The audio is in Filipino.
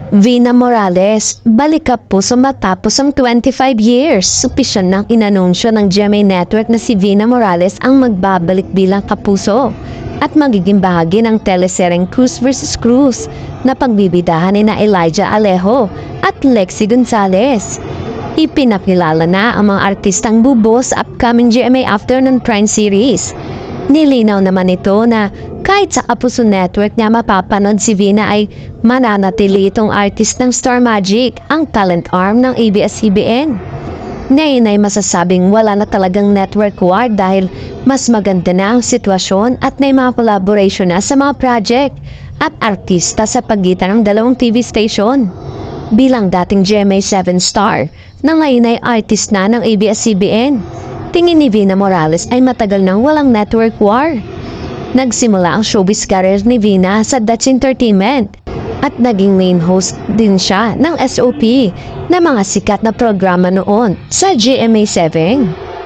Vina Morales, balik ka po sa matapos ang 25 years. Supisyon ng inanunsyo ng GMA Network na si Vina Morales ang magbabalik bilang kapuso at magiging bahagi ng teleseryeng Cruz vs. Cruz na pagbibidahan ni na Elijah Alejo at Lexie Gonzalez. Ipinakilala na ang mga artistang bubo sa upcoming GMA Afternoon Prime Series. Nilinaw naman ito na kahit sa Kapuso Network niya mapapanood si Vina ay mananatili itong artist ng Star Magic, ang talent arm ng ABS-CBN. Ngayon ay masasabing wala na talagang network war dahil mas maganda na ang sitwasyon at may mga collaboration na sa mga project at artista sa pagitan ng dalawang TV station. Bilang dating GMA 7 star na ngayon ay artist na ng ABS-CBN, tingin ni Vina Morales ay matagal nang walang network war. Nagsimula ang showbiz career ni Vina sa Dutch Entertainment at naging main host din siya ng SOP na mga sikat na programa noon sa GMA 7.